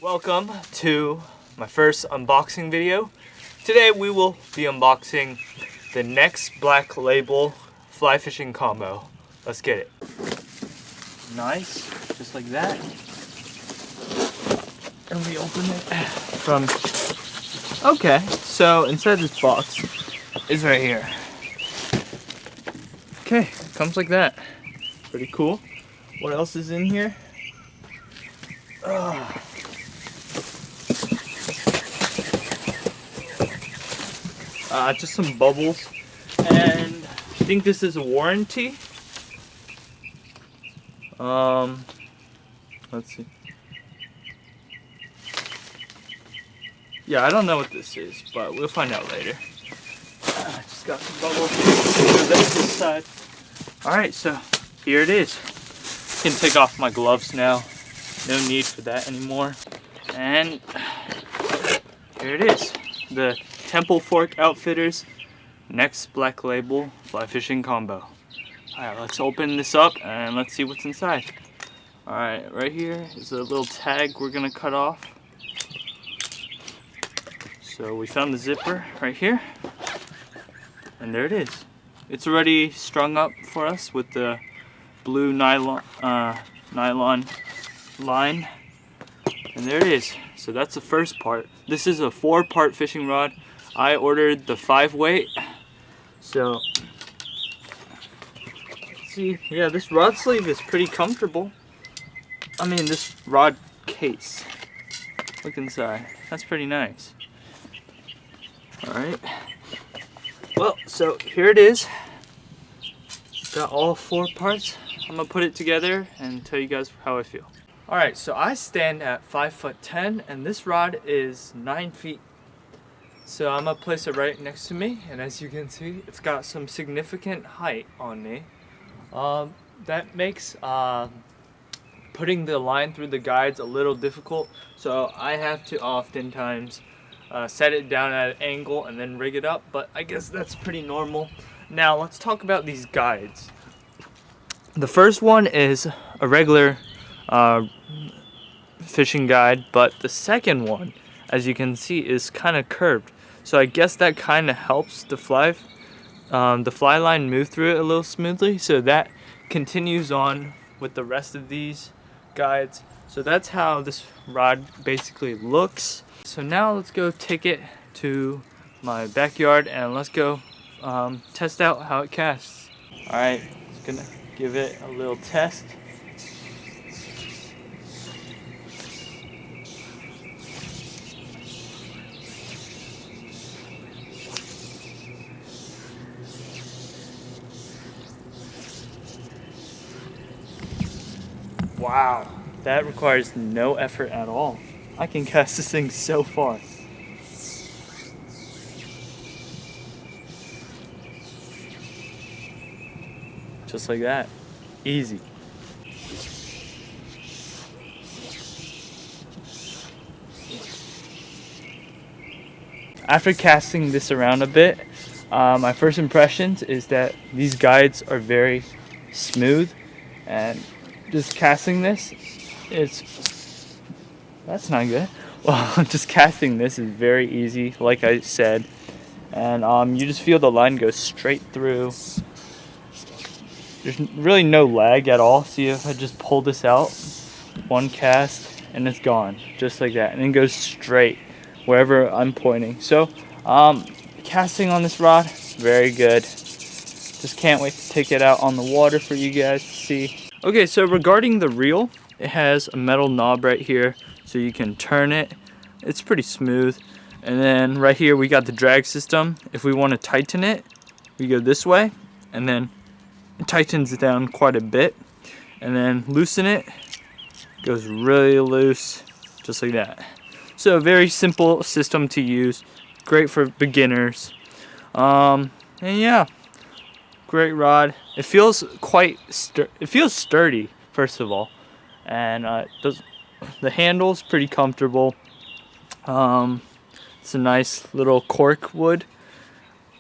Welcome to my first unboxing video. Today we will be unboxing the NXT Black Label fly fishing combo. Let's get it. Nice, just like that. And we open it from... Okay, so inside this box is right here. Okay, comes like that. Pretty cool. What else is in here? Just some bubbles, and I think this is a warranty. Let's see. Yeah, I don't know what this is, but we'll find out later. I just got some bubbles. Move that to the side. Alright, so here it is. I can take off my gloves now. No need for that anymore. And here it is. The Temple Fork Outfitters NXT Black Label Fly Fishing Combo. Alright, let's open this up and let's see what's inside. Alright, right here is a little tag we're gonna cut off. So we found the zipper right here. And there it is. It's already strung up for us with the blue nylon line. And there it is. So that's the first part. This is a 4-part fishing rod. I ordered the 5-weight. So let's see. Yeah, this rod sleeve is pretty comfortable. I mean, this rod case. Look inside. That's pretty nice. Alright. Well, so here it is. Got all 4 parts. I'm gonna put it together and tell you guys how I feel. Alright, so I stand at 5'10" and this rod is 9 feet. So I'm gonna place it right next to me, and as you can see, it's got some significant height on me. That makes putting the line through the guides a little difficult, so I have to oftentimes set it down at an angle and then rig it up, but I guess that's pretty normal. Now let's talk about these guides. The first one is a regular fishing guide, but the second one, as you can see, is kind of curved. So I guess that kind of helps the fly line move through it a little smoothly. So that continues on with the rest of these guides. So that's how this rod basically looks. So now let's go take it to my backyard and let's go test out how it casts. Alright, just gonna give it a little test. Wow, that requires no effort at all. I can cast this thing so far. Just like that. Easy. After casting this around a bit, my first impressions is that these guides are very smooth, and just casting this, that's not good. Well, just casting this is very easy, like I said, and you just feel the line go straight through. There's really no lag at all. See, if I just pull this out, one cast, and it's gone, just like that, and it goes straight wherever I'm pointing. So, casting on this rod, very good. Just can't wait to take it out on the water for you guys to see. Okay, so regarding the reel, it has a metal knob right here, so you can turn it. It's pretty smooth. And then right here we got the drag system. If we want to tighten it, we go this way, and then it tightens it down quite a bit. And then loosen it, goes really loose, just like that. So a very simple system to use, great for beginners. And yeah. Great rod. It feels sturdy, first of all, and the handle's pretty comfortable. It's a nice little cork wood,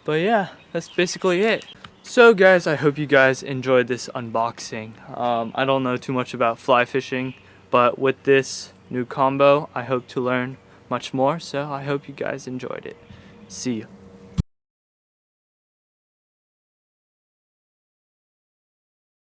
but yeah, that's basically it. So guys, I hope you guys enjoyed this unboxing. I don't know too much about fly fishing, but with this new combo. I hope to learn much more, so I hope you guys enjoyed it. See you.